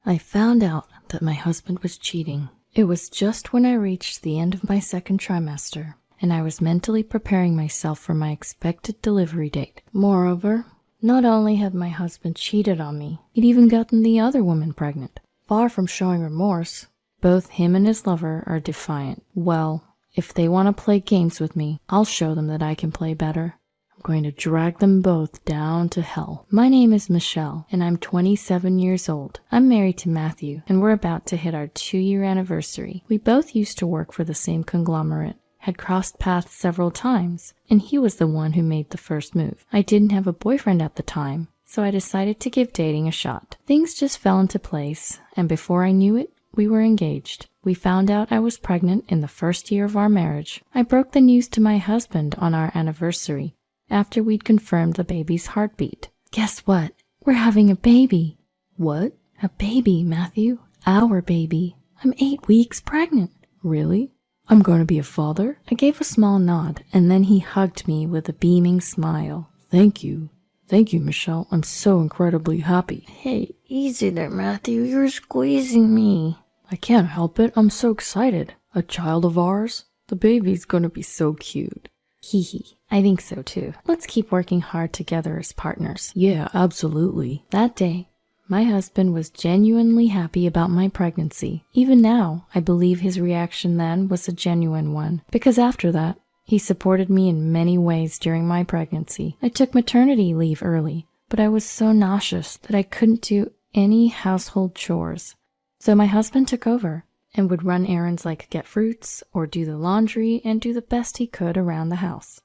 I found out that my husband was cheating. It was just when I reached the end of my second trimester, and I was mentally preparing myself for my expected delivery date. Moreover, not only had my husband cheated on me, he'd even gotten the other woman pregnant. Far from showing remorse, both him and his lover are defiant. Well, if they want to play games with me, I'll show them that I can play better. I'm going to drag them both down to hell. My name is Michelle, and I'm 27 years old. I'm married to Matthew, and we're about to hit our 2-year anniversary. We both used to work for the same conglomerate, had crossed paths several times, and he was the one who made the first move. I didn't have a boyfriend at the time, so I decided to give dating a shot. Things just fell into place, and before I knew it, we were engaged. We found out I was pregnant in the first year of our marriage. I broke the news to my husband on our anniversary, after we'd confirmed the baby's heartbeat. Guess what? We're having a baby. What? A baby, Matthew. Our baby. I'm 8 weeks pregnant. Really? I'm going to be a father? I gave a small nod, and then he hugged me with a beaming smile. Thank you. Thank you, Michelle. I'm so incredibly happy. Hey, easy there, Matthew. You're squeezing me. I can't help it. I'm so excited. A child of ours? The baby's going to be so cute. Hee hee. I think so too. Let's keep working hard together as partners. Yeah, absolutely. That day, my husband was genuinely happy about my pregnancy. Even now, I believe his reaction then was a genuine one, because after that, he supported me in many ways during my pregnancy. I took maternity leave early, but I was so nauseous that I couldn't do any household chores. So my husband took over and would run errands like get fruits or do the laundry and do the best he could around the house.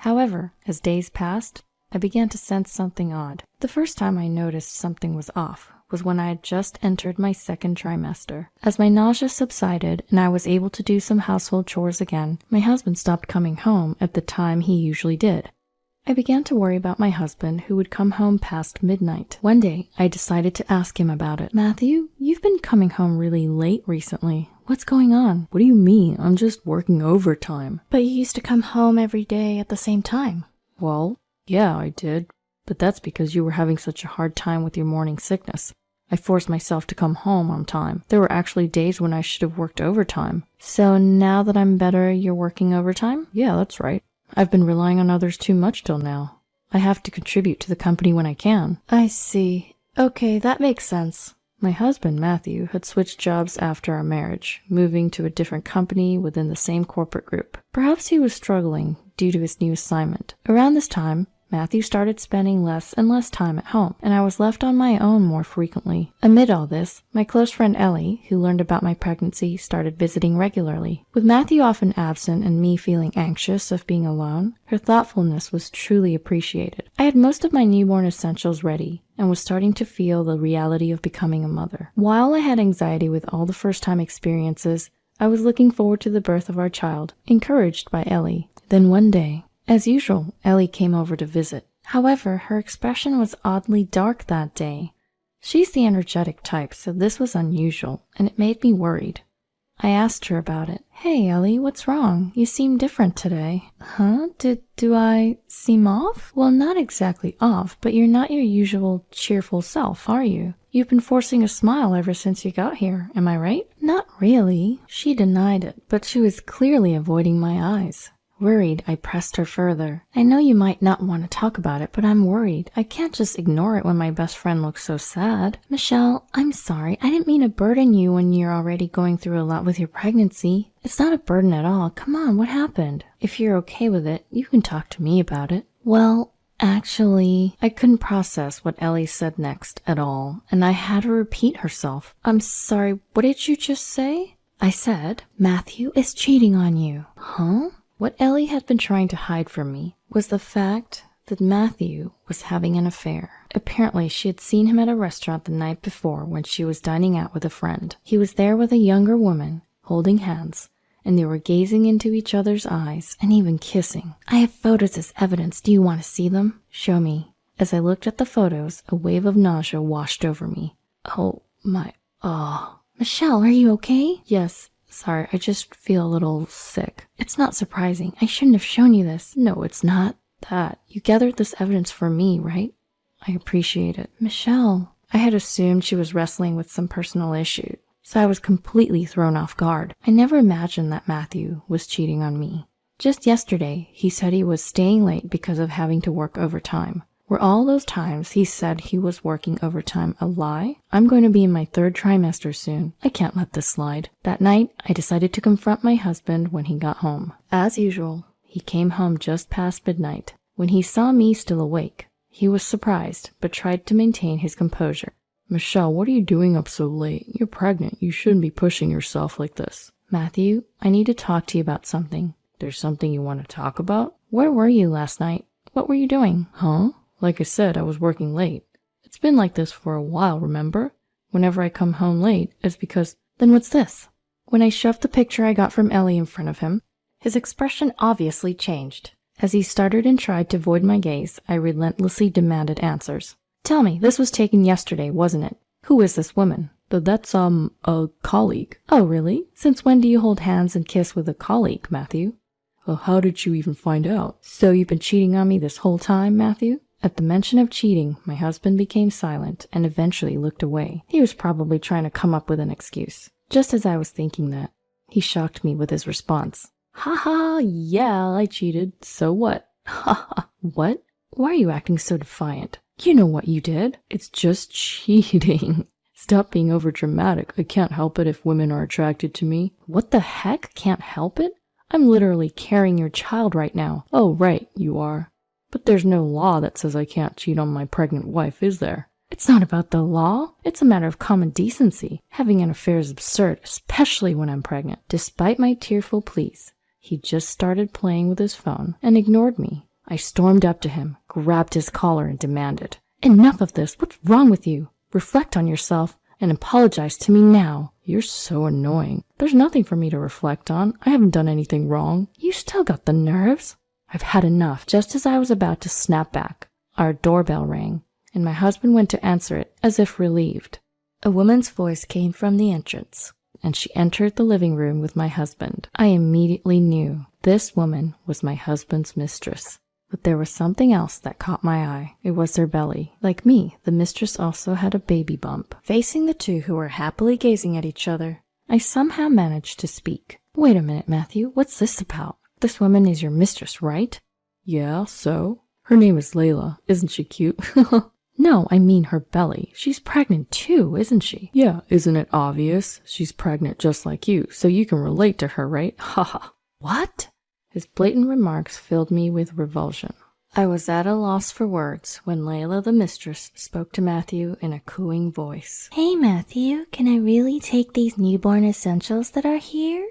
However, as days passed, I began to sense something odd. The first time I noticed something was off was when I had just entered my second trimester. As my nausea subsided and I was able to do some household chores again, my husband stopped coming home at the time he usually did. I began to worry about my husband, who would come home past midnight. One day, I decided to ask him about it. Matthew, you've been coming home really late recently. What's going on? What do you mean? I'm just working overtime. But you used to come home every day at the same time. Well, yeah, I did. But that's because you were having such a hard time with your morning sickness. I forced myself to come home on time. There were actually days when I should have worked overtime. So now that I'm better, you're working overtime? Yeah, that's right. I've been relying on others too much till now. I have to contribute to the company when I can. I see. Okay, that makes sense. My husband, Matthew, had switched jobs after our marriage, moving to a different company within the same corporate group. Perhaps he was struggling due to his new assignment. Around this time, Matthew started spending less and less time at home, and I was left on my own more frequently. Amid all this, my close friend Ellie, who learned about my pregnancy, started visiting regularly. With Matthew often absent and me feeling anxious of being alone, her thoughtfulness was truly appreciated. I had most of my newborn essentials ready, and was starting to feel the reality of becoming a mother. While I had anxiety with all the first-time experiences, I was looking forward to the birth of our child, encouraged by Ellie. Then one day, as usual, Ellie came over to visit. However, her expression was oddly dark that day. She's the energetic type, so this was unusual, and it made me worried. I asked her about it. Hey, Ellie, what's wrong? You seem different today. Huh? Do I seem off? Well, not exactly off, but you're not your usual cheerful self, are you? You've been forcing a smile ever since you got here, am I right? Not really. She denied it, but she was clearly avoiding my eyes. Worried, I pressed her further. I know you might not want to talk about it, but I'm worried. I can't just ignore it when my best friend looks so sad. Michelle, I'm sorry. I didn't mean to burden you when you're already going through a lot with your pregnancy. It's not a burden at all. Come on, what happened? If you're okay with it, you can talk to me about it. Well, actually, I couldn't process what Ellie said next at all, and I had her repeat herself. I'm sorry, what did you just say? I said, Matthew is cheating on you. Huh? What Ellie had been trying to hide from me was the fact that Matthew was having an affair. Apparently, she had seen him at a restaurant the night before when she was dining out with a friend. He was there with a younger woman, holding hands, and they were gazing into each other's eyes and even kissing. I have photos as evidence. Do you want to see them? Show me. As I looked at the photos, a wave of nausea washed over me. Oh, my... Michelle, are you okay? Yes. Sorry, I just feel a little sick. It's not surprising. I shouldn't have shown you this. No, it's not that. You gathered this evidence for me, right? I appreciate it. Michelle, I had assumed she was wrestling with some personal issue, so I was completely thrown off guard. I never imagined that Matthew was cheating on me. Just yesterday, he said he was staying late because of having to work overtime. Were all those times he said he was working overtime a lie? I'm going to be in my 3rd trimester soon. I can't let this slide. That night, I decided to confront my husband when he got home. As usual, he came home just past midnight. When he saw me still awake, he was surprised, but tried to maintain his composure. Michelle, what are you doing up so late? You're pregnant. You shouldn't be pushing yourself like this. Matthew, I need to talk to you about something. There's something you want to talk about? Where were you last night? What were you doing? Huh? Like I said, I was working late. It's been like this for a while, remember? Whenever I come home late, it's because... Then what's this? When I shoved the picture I got from Ellie in front of him, his expression obviously changed. As he started and tried to avoid my gaze, I relentlessly demanded answers. Tell me, this was taken yesterday, wasn't it? Who is this woman? That's, a colleague. Oh, really? Since when do you hold hands and kiss with a colleague, Matthew? Well, how did you even find out? So you've been cheating on me this whole time, Matthew? At the mention of cheating, my husband became silent and eventually looked away. He was probably trying to come up with an excuse. Just as I was thinking that, he shocked me with his response. Ha ha, yeah, I cheated. So what? Ha ha. What? Why are you acting so defiant? You know what you did. It's just cheating. Stop being overdramatic. I can't help it if women are attracted to me. What the heck? Can't help it? I'm literally carrying your child right now. Oh, right, you are. But there's no law that says I can't cheat on my pregnant wife, is there? It's not about the law. It's a matter of common decency. Having an affair is absurd, especially when I'm pregnant. Despite my tearful pleas, he just started playing with his phone and ignored me. I stormed up to him, grabbed his collar, and demanded, Enough of this. What's wrong with you? Reflect on yourself and apologize to me now. You're so annoying. There's nothing for me to reflect on. I haven't done anything wrong. You still got the nerves? I've had enough. Just as I was about to snap back, our doorbell rang, and my husband went to answer it as if relieved. A woman's voice came from the entrance, and she entered the living room with my husband. I immediately knew this woman was my husband's mistress. But there was something else that caught my eye. It was their belly. Like me, the mistress also had a baby bump. Facing the two who were happily gazing at each other, I somehow managed to speak. Wait a minute, Matthew. What's this about? This woman is your mistress, right? Yeah, so? Her name is Layla. Isn't she cute? No, I mean her belly. She's pregnant too, isn't she? Yeah, isn't it obvious? She's pregnant just like you, so you can relate to her, right? Haha. What? His blatant remarks filled me with revulsion. I was at a loss for words when Layla the mistress spoke to Matthew in a cooing voice. Hey Matthew, can I really take these newborn essentials that are here?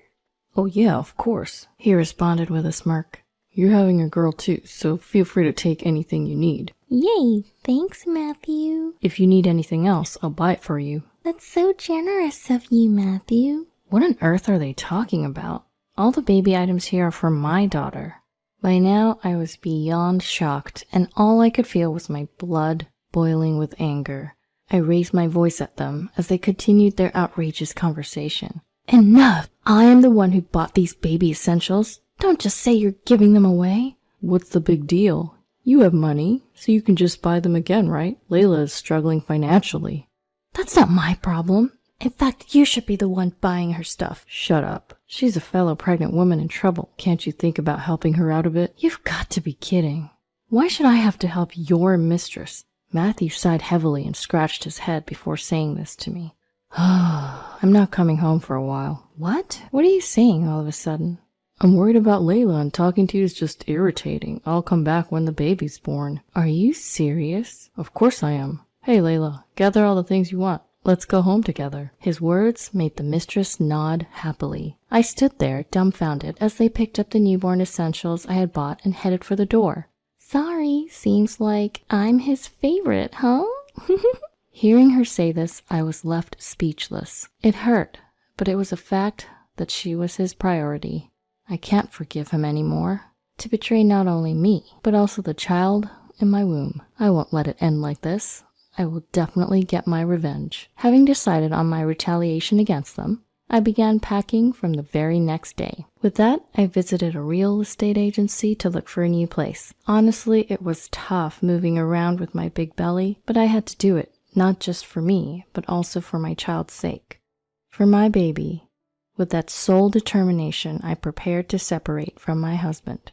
Oh yeah, of course, he responded with a smirk. You're having a girl too, so feel free to take anything you need. Yay, thanks Matthew. If you need anything else, I'll buy it for you. That's so generous of you, Matthew. What on earth are they talking about? All the baby items here are for my daughter. By now, I was beyond shocked, and all I could feel was my blood boiling with anger. I raised my voice at them as they continued their outrageous conversation. Enough! I am the one who bought these baby essentials. Don't just say you're giving them away. What's the big deal? You have money, so you can just buy them again, right? Layla is struggling financially. That's not my problem. In fact, you should be the one buying her stuff. Shut up. She's a fellow pregnant woman in trouble. Can't you think about helping her out a bit? You've got to be kidding. Why should I have to help your mistress? Matthew sighed heavily and scratched his head before saying this to me. I'm not coming home for a while. What? What are you saying all of a sudden? I'm worried about Layla and talking to you is just irritating. I'll come back when the baby's born. Are you serious? Of course I am. Hey Layla, gather all the things you want. Let's go home together. His words made the mistress nod happily. I stood there, dumbfounded, as they picked up the newborn essentials I had bought and headed for the door. Sorry, seems like I'm his favorite, huh? Hearing her say this, I was left speechless. It hurt, but it was a fact that she was his priority. I can't forgive him anymore. To betray not only me, but also the child in my womb. I won't let it end like this. I will definitely get my revenge. Having decided on my retaliation against them, I began packing from the very next day. With that, I visited a real estate agency to look for a new place. Honestly, it was tough moving around with my big belly, but I had to do it. not just for me, but also for my child's sake. For my baby, with that sole determination, I prepared to separate from my husband.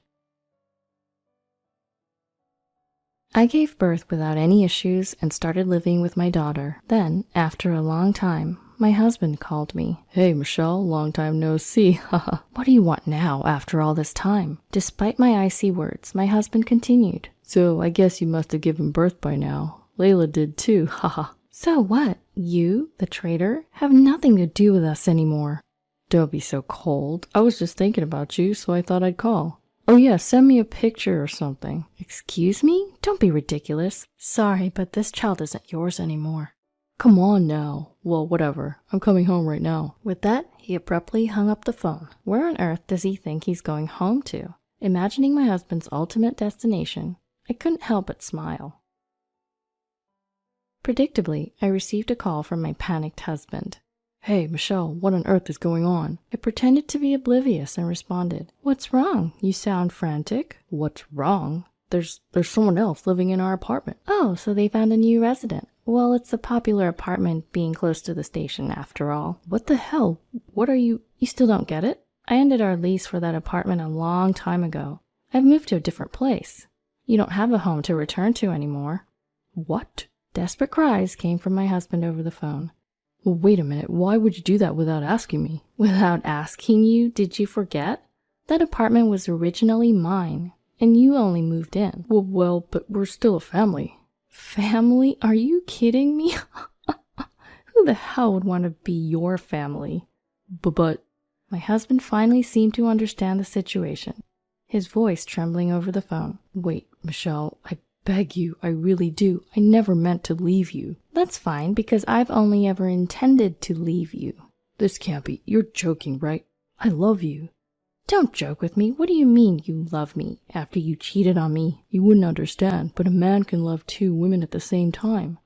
I gave birth without any issues and started living with my daughter. Then, after a long time, my husband called me. "Hey, Michelle, long time no see, haha. What do you want now, after all this time?" Despite my icy words, my husband continued. "So, I guess you must have given birth by now. Layla did too, haha." "So what? You, the traitor, have nothing to do with us anymore." "Don't be so cold. I was just thinking about you, so I thought I'd call. Oh yeah, send me a picture or something." "Excuse me? Don't be ridiculous." "Sorry, but this child isn't yours anymore." "Come on now. Well, whatever. I'm coming home right now." With that, he abruptly hung up the phone. Where on earth does he think he's going home to? Imagining my husband's ultimate destination, I couldn't help but smile. Predictably, I received a call from my panicked husband. "Hey, Michelle, what on earth is going on?" I pretended to be oblivious and responded, "What's wrong? You sound frantic." "What's wrong? There's someone else living in our apartment." "Oh, so they found a new resident. Well, it's a popular apartment being close to the station after all." "What the hell? What are you still don't get it? I ended our lease for that apartment a long time ago. I've moved to a different place. You don't have a home to return to anymore." "What?" Desperate cries came from my husband over the phone. "Well, wait a minute. Why would you do that without asking me?" "Without asking you? Did you forget? That apartment was originally mine, and you only moved in." Well, but we're still a family." "Family? Are you kidding me?" Who the hell would want to be your family? But my husband finally seemed to understand the situation, his voice trembling over the phone. "Wait, Michelle, I beg you, I really do. I never meant to leave you." "That's fine, because I've only ever intended to leave you." "This can't be. You're joking, right? I love you." "Don't joke with me. What do you mean you love me after you cheated on me?" "You wouldn't understand, but a man can love two women at the same time."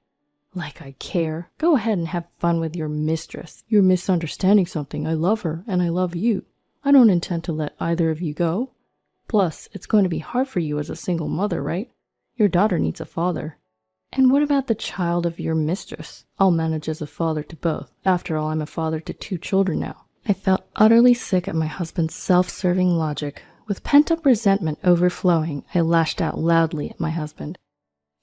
"Like I care. Go ahead and have fun with your mistress." "You're misunderstanding something. I love her, and I love you. I don't intend to let either of you go. Plus, it's going to be hard for you as a single mother, right? Your daughter needs a father." "And what about the child of your mistress?" "I'll manage as a father to both. After all, I'm a father to 2 children now." I felt utterly sick at my husband's self-serving logic. With pent-up resentment overflowing, I lashed out loudly at my husband.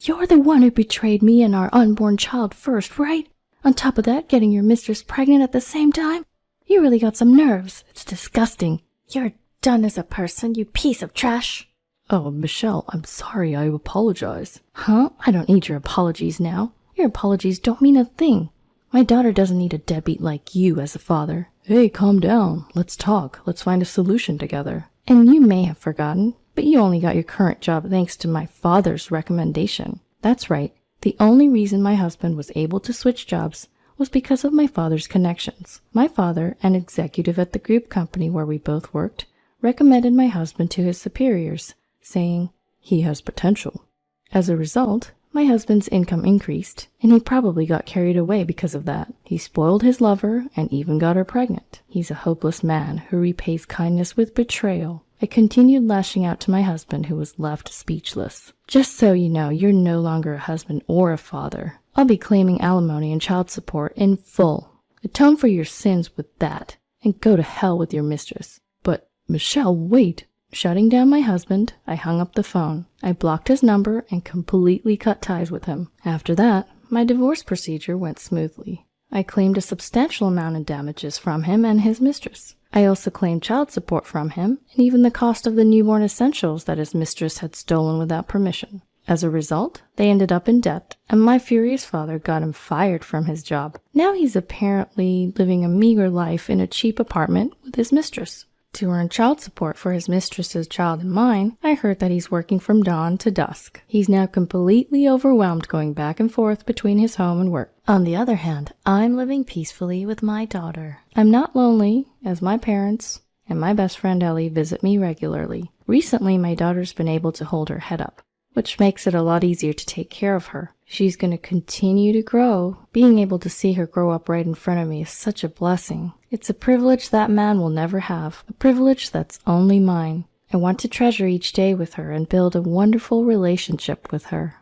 "You're the one who betrayed me and our unborn child first, right? On top of that, getting your mistress pregnant at the same time? You really got some nerves. It's disgusting. You're done as a person, you piece of trash." "Oh, Michelle, I'm sorry. I apologize." "Huh? I don't need your apologies now. Your apologies don't mean a thing. My daughter doesn't need a deadbeat like you as a father." "Hey, calm down. Let's talk. Let's find a solution together." "And you may have forgotten, but you only got your current job thanks to my father's recommendation." "That's right. The only reason my husband was able to switch jobs was because of my father's connections. My father, an executive at the group company where we both worked, recommended my husband to his superiors, saying, 'He has potential.' As a result, my husband's income increased, and he probably got carried away because of that. He spoiled his lover and even got her pregnant. He's a hopeless man who repays kindness with betrayal." I continued lashing out to my husband, who was left speechless. "Just so you know, you're no longer a husband or a father. I'll be claiming alimony and child support in full. Atone for your sins with that, and go to hell with your mistress." "But, Michelle, wait." Shutting down my husband, I hung up the phone. I blocked his number and completely cut ties with him. After that, my divorce procedure went smoothly. I claimed a substantial amount in damages from him and his mistress. I also claimed child support from him, and even the cost of the newborn essentials that his mistress had stolen without permission. As a result, they ended up in debt, and my furious father got him fired from his job. Now he's apparently living a meager life in a cheap apartment with his mistress. To earn child support for his mistress's child and mine, I heard that he's working from dawn to dusk. He's now completely overwhelmed going back and forth between his home and work. On the other hand, I'm living peacefully with my daughter. I'm not lonely, as my parents and my best friend Ellie visit me regularly. Recently, my daughter's been able to hold her head up, which makes it a lot easier to take care of her. She's going to continue to grow. Being able to see her grow up right in front of me is such a blessing. It's a privilege that man will never have, a privilege that's only mine. I want to treasure each day with her and build a wonderful relationship with her.